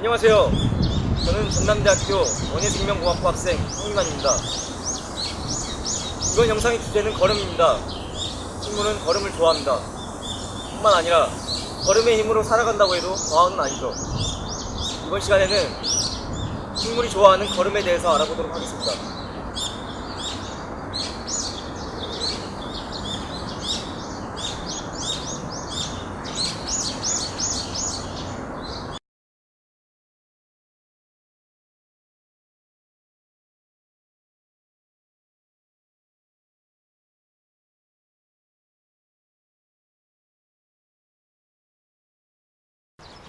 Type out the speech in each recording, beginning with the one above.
안녕하세요. 저는 전남대학교 원예생명공학부 학생 홍인환입니다. 이번 영상의 주제는 걸음입니다. 식물은 걸음을 좋아합니다. 뿐만 아니라 걸음의 힘으로 살아간다고 해도 과언은 아니죠. 이번 시간에는 식물이 좋아하는 걸음에 대해서 알아보도록 하겠습니다.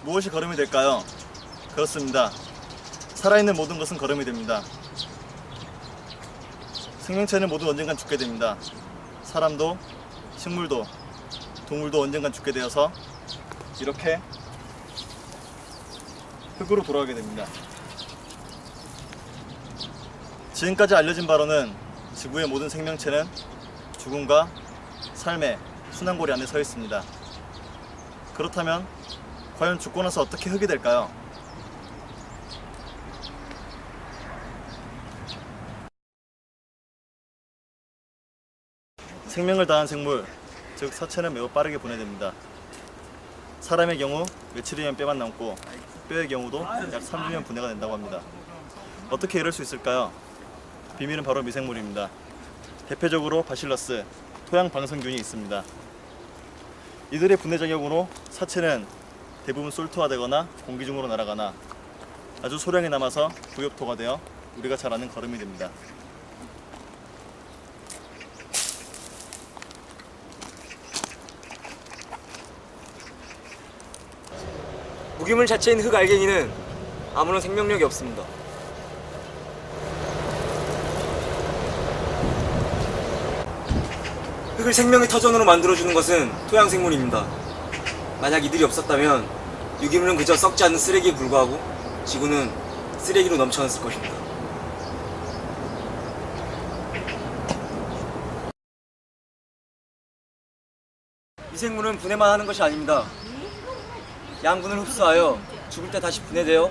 무엇이 걸음이 될까요? 그렇습니다. 살아있는 모든 것은 걸음이 됩니다. 생명체는 모두 언젠간 죽게 됩니다. 사람도, 식물도, 동물도 언젠간 죽게 되어서 이렇게 흙으로 돌아가게 됩니다. 지금까지 알려진 바로는 지구의 모든 생명체는 죽음과 삶의 순환고리 안에 서 있습니다. 그렇다면 과연 죽고 나서 어떻게 흙이 될까요? 생명을 다한 생물, 즉 사체는 매우 빠르게 분해됩니다. 사람의 경우 며칠이면 뼈만 남고 뼈의 경우도 약 3주면 분해가 된다고 합니다. 어떻게 이럴 수 있을까요? 비밀은 바로 미생물입니다. 대표적으로 바실러스, 토양방생균이 있습니다. 이들의 분해 작용으로 사체는 대부분 솔토화되거나 공기 중으로 날아가나 아주 소량이 남아서 부엽토가 되어 우리가 잘 아는 걸음이 됩니다. 무기물 자체인 흙 알갱이는 아무런 생명력이 없습니다. 흙을 생명의 터전으로 만들어주는 것은 토양생물입니다. 만약 이들이 없었다면 유기물은 그저 썩지 않는 쓰레기에 불과하고 지구는 쓰레기로 넘쳐났을 것입니다. 미생물은 분해만 하는 것이 아닙니다. 양분을 흡수하여 죽을 때 다시 분해되어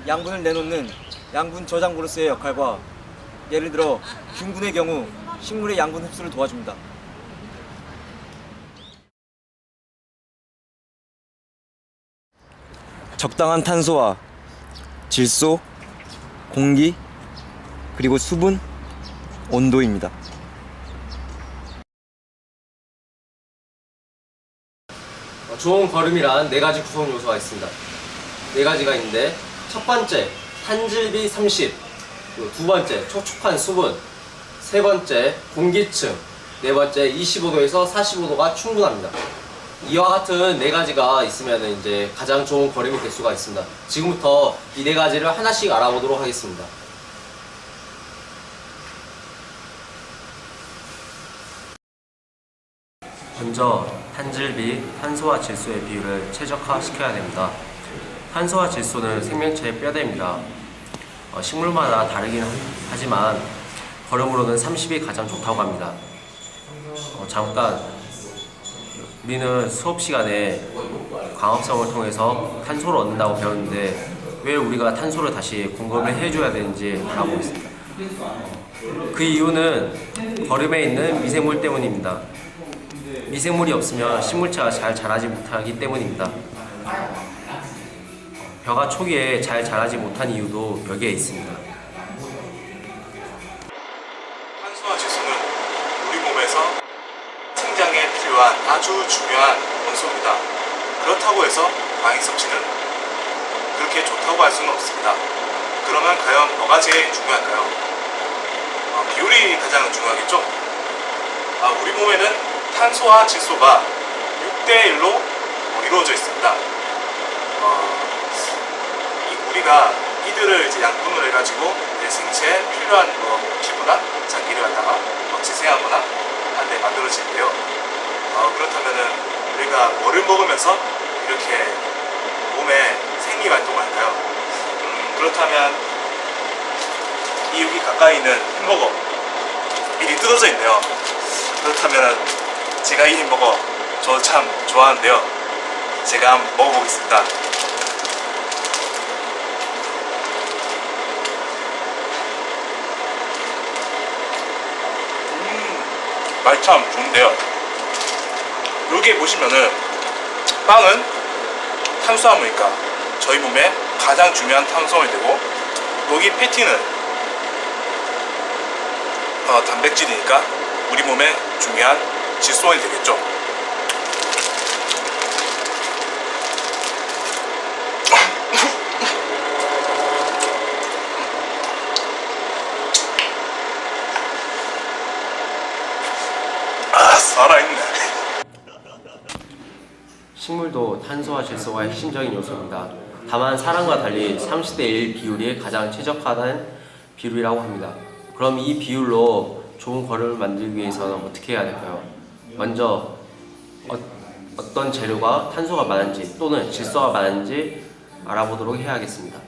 양분을 내놓는 양분 저장고로서의 역할과 예를 들어 균군의 경우 식물의 양분 흡수를 도와줍니다. 적당한 탄소와 질소, 공기, 그리고 수분, 온도입니다. 좋은 걸음이란 4가지 구성 요소가 있습니다. 4가지가 있는데 첫 번째 탄질비 30, 두 번째 촉촉한 수분, 세 번째 공기층, 네 번째 25도에서 45도가 충분합니다. 이와 같은 4가지가 있으면 이제 가장 좋은 걸음이 될 수가 있습니다. 지금부터 이 4가지를 하나씩 알아보도록 하겠습니다. 먼저 탄질비, 탄소와 질소의 비율을 최적화시켜야 됩니다. 탄소와 질소는 생명체의 뼈대입니다. 식물마다 다르긴 하지만 걸음으로는 30이 가장 좋다고 합니다. 잠깐 우리는 수업 시간에 광합성을 통해서 탄소를 얻는다고 배웠는데 왜 우리가 탄소를 다시 공급을 해줘야 되는지 알아보고 있습니다. 그 이유는 걸음에 있는 미생물 때문입니다. 미생물이 없으면 식물체가 잘 자라지 못하기 때문입니다. 벼가 초기에 잘 자라지 못한 이유도 여기에 있습니다. 탄소와 질소는 우리 몸에서 생장에 필요한 아주 중요한 원소입니다. 그렇다고 해서 광익 섭취는 그렇게 좋다고 할 수는 없습니다. 그러면 과연 뭐가 제일 중요할까요? 비율이 가장 중요하겠죠? 우리 몸에는 탄소와 질소가 6대 1로 이루어져 있습니다. 우리가 이들을 이제 양분을 해가지고 내 생체에 필요한 피부나 장기를 갖다가 재생하거나 하는데 만들어지는데요. 그렇다면은 우리가 뭐를 먹으면서 이렇게 몸에 생리 활동을 할까요? 그렇다면 이 여기 가까이 있는 햄버거 미리 뜯어져 있네요. 그렇다면 제가 이 햄버거 저 참 좋아하는데요. 제가 한번 먹어보겠습니다. 맛이 참 좋은데요. 여기 보시면은 빵은 탄수화물이니까 저희 몸에 가장 중요한 탄수화물이 되고, 여기 패티는 단백질이니까 우리 몸에 중요한 질소원이 되겠죠. 살아있네. 식물도 탄소와 질소가 핵심적인 요소입니다. 다만 사람과 달리 30대 1 비율이 가장 최적화된 비율이라고 합니다. 그럼 이 비율로 좋은 거름을 만들기 위해서는 어떻게 해야 될까요? 먼저 어떤 재료가 탄소가 많은지 또는 질소가 많은지 알아보도록 해야겠습니다.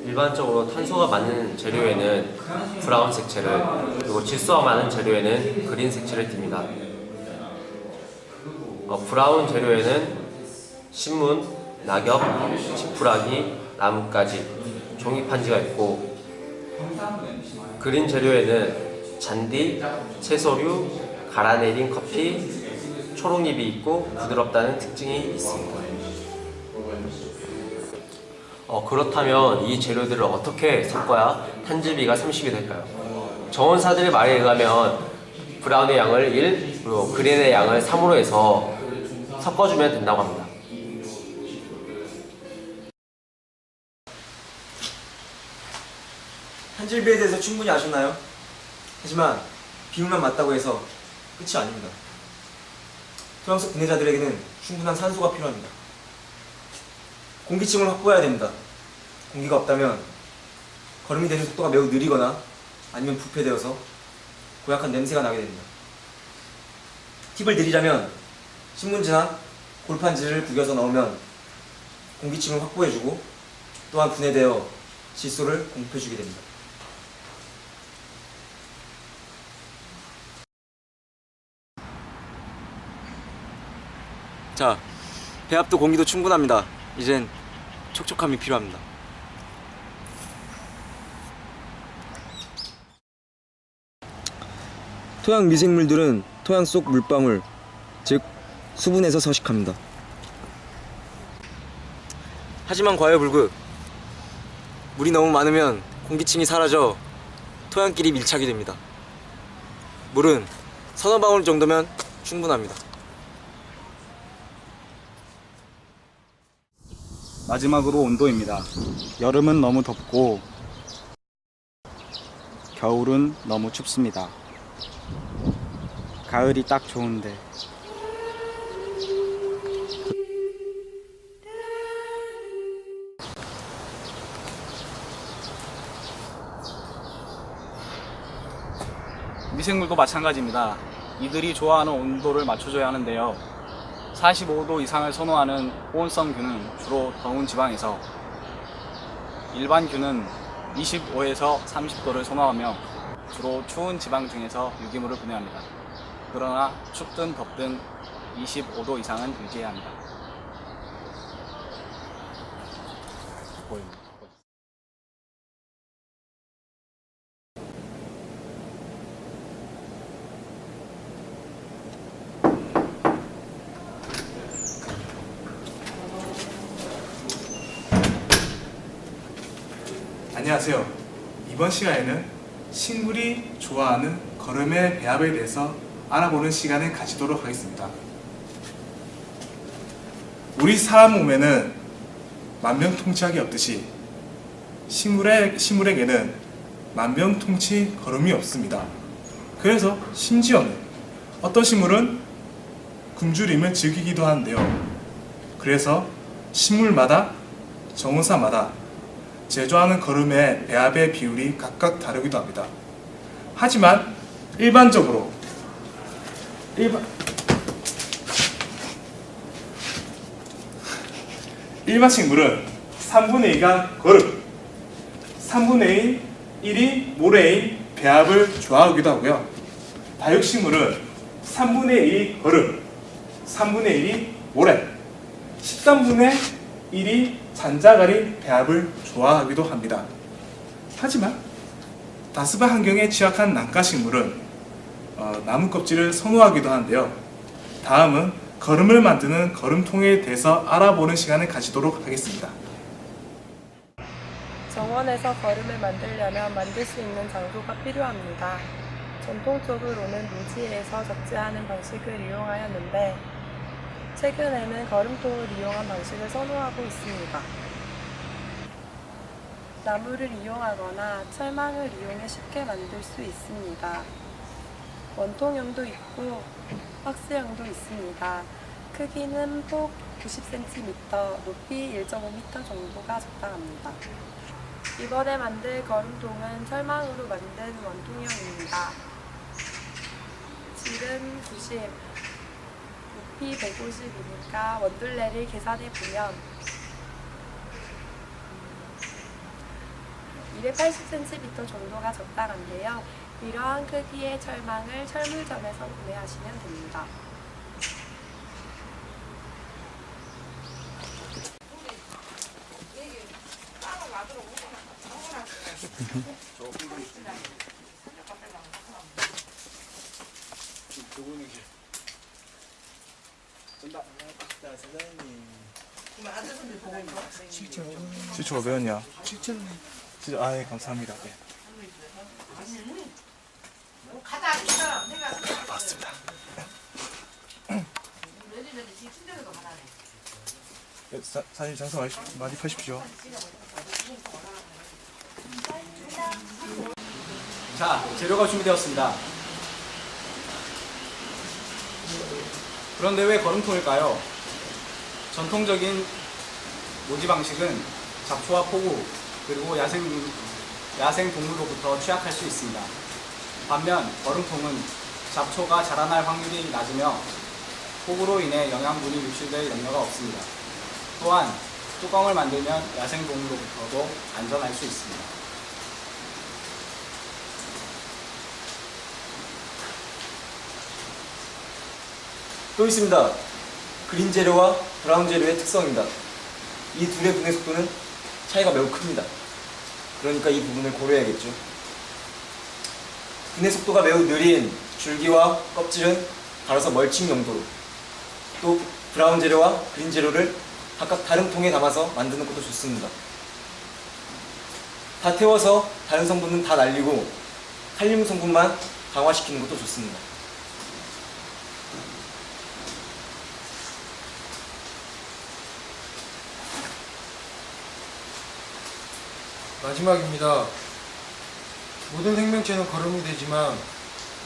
일반적으로 탄소가 많은 재료에는 브라운 색채를, 그리고 질소가 많은 재료에는 그린 색채를 띱니다. 브라운 재료에는 신문, 낙엽, 지푸라기, 나뭇가지, 종이판지가 있고, 그린 재료에는 잔디, 채소류, 갈아내린 커피, 초록잎이 있고 부드럽다는 특징이 있습니다. 그렇다면 이 재료들을 어떻게 섞어야 탄질비가 30이 될까요? 정원사들의 말에 의하면 브라운의 양을 1, 그리고 그린의 양을 3으로 해서 섞어주면 된다고 합니다. 탄질비에 대해서 충분히 아셨나요? 하지만 비율만 맞다고 해서 끝이 아닙니다. 토양 속 분해자들에게는 충분한 산소가 필요합니다. 공기층을 확보해야 됩니다. 공기가 없다면 거름이 되는 속도가 매우 느리거나 아니면 부패되어서 고약한 냄새가 나게 됩니다. 팁을 드리자면 신문지나 골판지를 구겨서 넣으면 공기층을 확보해주고 또한 분해되어 질소를 공급해주게 됩니다. 자, 배합도 공기도 충분합니다. 이젠 촉촉함이 필요합니다. 토양 미생물들은 토양 속 물방울, 즉 수분에서 서식합니다. 하지만 과여불급, 물이 너무 많으면 공기층이 사라져 토양끼리 밀착이 됩니다. 물은 서너 방울 정도면 충분합니다. 마지막으로 온도입니다. 여름은 너무 덥고 겨울은 너무 춥습니다. 가을이 딱 좋은데 미생물도 마찬가지입니다. 이들이 좋아하는 온도를 맞춰줘야 하는데요. 45도 이상을 선호하는 호온성 균은 주로 더운 지방에서, 일반 균은 25에서 30도를 선호하며 주로 추운 지방 중에서 유기물을 분해합니다. 그러나 춥든 덥든 25도 이상은 유지해야 합니다. 안녕하세요. 이번 시간에는 식물이 좋아하는 거름의 배합에 대해서 알아보는 시간을 가지도록 하겠습니다. 우리 사람 몸에는 만병통치약이 없듯이 식물에게는 만병통치 거름이 없습니다. 그래서 심지어는 어떤 식물은 굶주림을 즐기기도 하는데요. 그래서 식물마다 정원사마다 제조하는 거름의 배합의 비율이 각각 다르기도 합니다. 하지만 일반적으로 일반 식물은 3분의 2가 거름, 3분의 1이 모래인 배합을 좋아하기도 하고요. 다육식물은 3분의 1이 거름, 3분의 1이 모래, 13분의 1이 잔자갈이 배합을 좋아하기도 합니다. 하지만 다습한 환경에 취약한 난가식물은 나무 껍질을 선호하기도 하는데요. 다음은 거름을 만드는 거름통에 대해서 알아보는 시간을 가지도록 하겠습니다. 정원에서 거름을 만들려면 만들 수 있는 장소가 필요합니다. 전통적으로는 노지에서 적재하는 방식을 이용하였는데 최근에는 거름통을 이용한 방식을 선호하고 있습니다. 나무를 이용하거나 철망을 이용해 쉽게 만들 수 있습니다. 원통형도 있고 박스형도 있습니다. 크기는 폭 90cm, 높이 1.5m 정도가 적당합니다. 이번에 만들 거름통은 철망으로 만든 원통형입니다. 질은 90, 높이 150이니까 원둘레를 계산해 보면 280cm 정도가 적당한데요. 이러한 크기의 철망을 철물점에서 구매하시면 됩니다. 실추가 배웠냐? 진짜 아예 감사합니다. 네. 맞습니다. 사장님 장사 많이 파십시오. 자, 재료가 준비되었습니다. 그런데 왜 거름통일까요? 전통적인 모지 방식은 잡초와 포구 그리고 야생 동물로부터 취약할 수 있습니다. 반면 거름통은 잡초가 자라날 확률이 낮으며 폭우로 인해 영양분이 유출될 염려가 없습니다. 또한 뚜껑을 만들면 야생동물로부터도 안전할 수 있습니다. 또 있습니다. 그린 재료와 브라운 재료의 특성입니다. 이 둘의 분해 속도는 차이가 매우 큽니다. 그러니까 이 부분을 고려해야겠죠. 분해 속도가 매우 느린 줄기와 껍질은 갈아서 멀칭 용도로, 또 브라운 재료와 그린 재료를 각각 다른 통에 담아서 만드는 것도 좋습니다. 다 태워서 다른 성분은 다 날리고 칼륨 성분만 강화시키는 것도 좋습니다. 마지막입니다. 모든 생명체는 거름이 되지만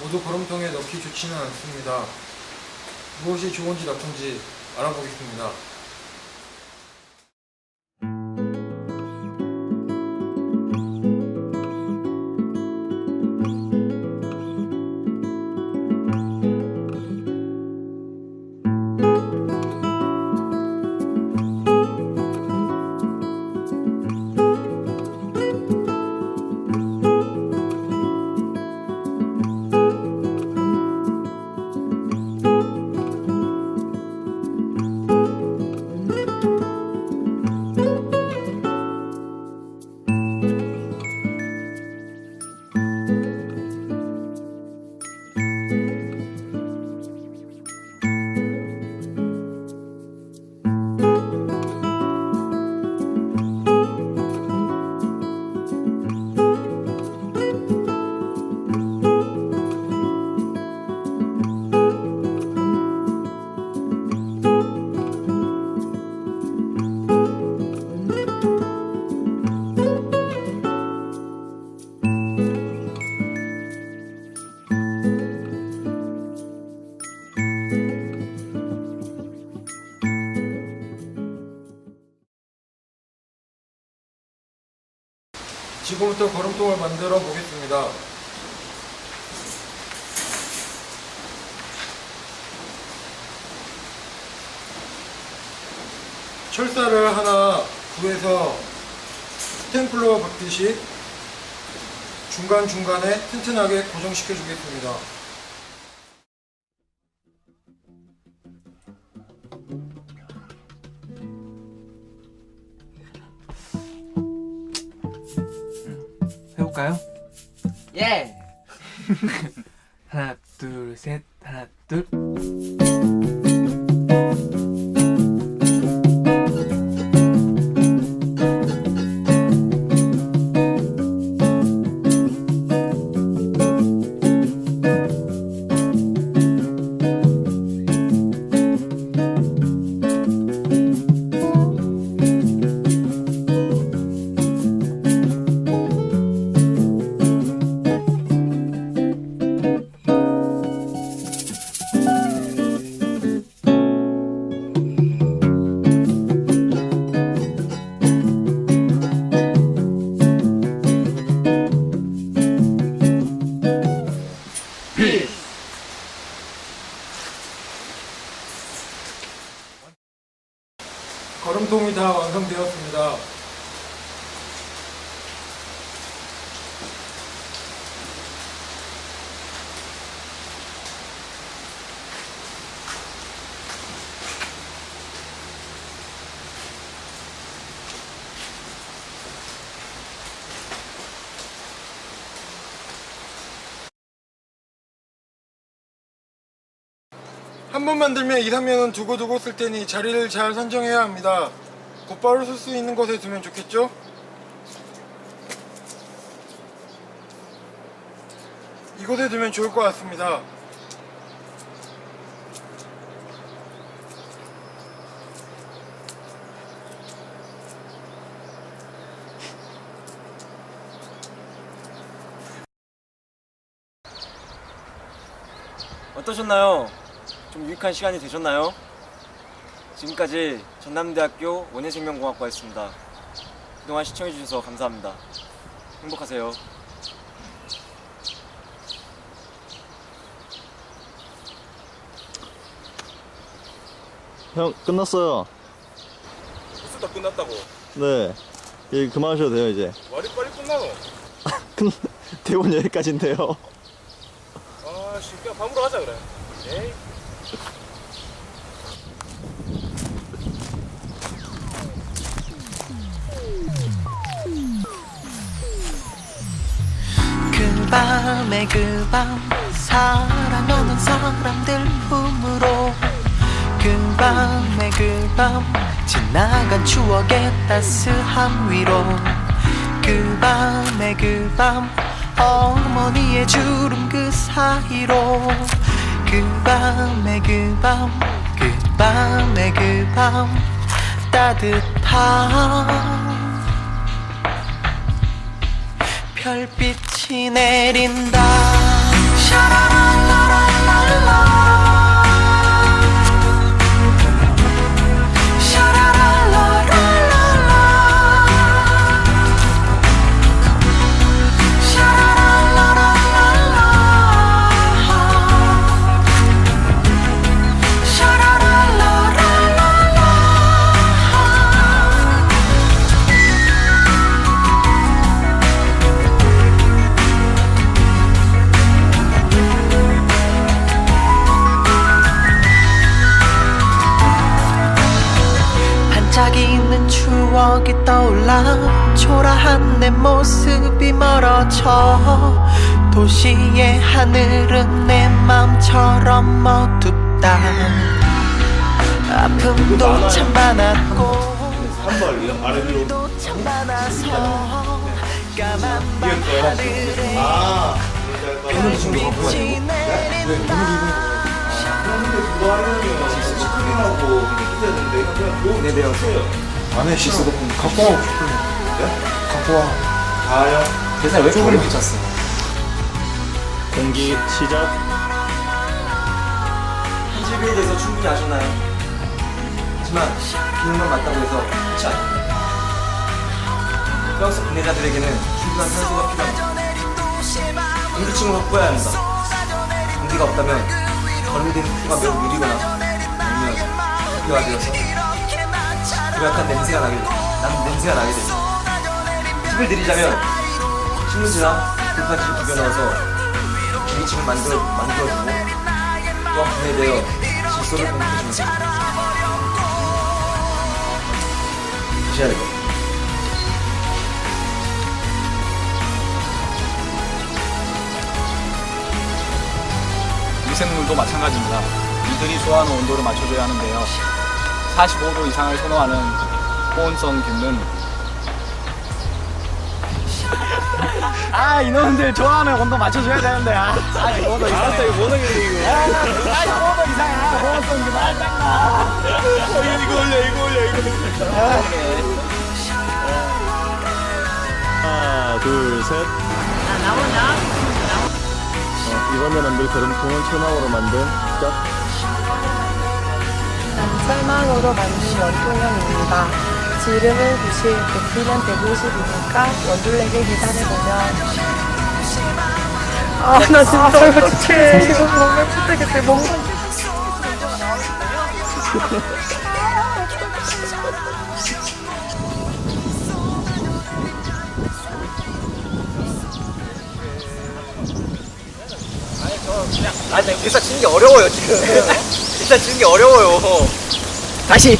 모두 거름통에 넣기 좋지는 않습니다. 무엇이 좋은지 나쁜지 알아보겠습니다. 지금부터 걸음통을 만들어 보겠습니다. 철사를 하나 구해서 스탬플러 박듯이 중간중간에 튼튼하게 고정시켜 주겠습니다. 해볼까요? 예! 하나 둘 셋 하나 둘 걸음통이 다 완성되었습니다. 한 번 만들면 2, 3년은 두고두고 쓸 테니 자리를 잘 선정해야 합니다. 곧바로 쓸 수 있는 곳에 두면 좋겠죠? 이곳에 두면 좋을 것 같습니다. 어떠셨나요? 좀 유익한 시간이 되셨나요? 지금까지 전남대학교 원예생명공학과였습니다. 그동안 시청해주셔서 감사합니다. 행복하세요. 형 끝났어요. 벌써 다 끝났다고. 네. 예, 그만하셔도 돼요 이제. 말이 빨리 끝나노. 대본 여기까지인데요. 아씨, 그냥 밥 먹으러 가자 그래. 에이. 그 밤에 그 밤 사랑하는 사람들 품으로 그 밤에 그 밤 지나간 추억의 따스함 위로 그 밤에 그 밤 어머니의 주름 그 사이로 그 밤에 그 밤 그 밤에 그 밤 따뜻한 별빛이 내린다 샤라랄라랄랄라 샤라랄라랄랄라 샤라랄라랄랄라 샤라랄라랄랄라 반짝이는 추억이 떠올라 초라한 내 모습이 멀어져 도시의 하늘은 내 맘처럼 어둡다 아픔도 참 많았고 도 참 많아서 까만 밤 하늘에 별빛이 내린다 안에 씻어 놓고 갖고 와고 싶으면 갖고 와. 대사 왜 이렇게 오래 붙였어? 공기 시작. 편집에 대해서 충분히 아셨나요? 하지만 기능만 맞다고 해서 끝이 아닙니다. 뼈속 분해자들에게는 충분한 산소가 필요합니다. 공기층을 확보해야 합니다. 공기가 없다면 걸음이 되는 속도가 매우 느리거나 아니면 기화되어서 고약한 냄새가 나게 됩니다. 팁을 드리자면 신문지나 돌판지를 비벼 넣어서 공기층을 만들어주고 또한 분해되어 질소를 공급해주면 됩니다. 드셔야 될 겁니다. 미생물도 마찬가지입니다. 이들이 좋아하는 온도를 맞춰줘야 하는데요. 45도 이상을 선호하는 호온성 균은 이놈들 좋아하는 온도 맞춰줘야 되는데 45도 이상. 알았어, 이거 못 하겠네 이거. 45도 이상이야 호온성 균. 이거 올려. 하나, 둘, 셋. 이번에 만들 거름통은 철망으로 만든 철망으로 만든 원통형입니다. 지름은 90, 부피는 150이니까 원둘레게 계산해보면 나 진짜 어떡해. 이거 뭔가 못하겠대. 뭔가 일단 치는 게 어려워요 지금. 일단 치는 게 어려워요. 다시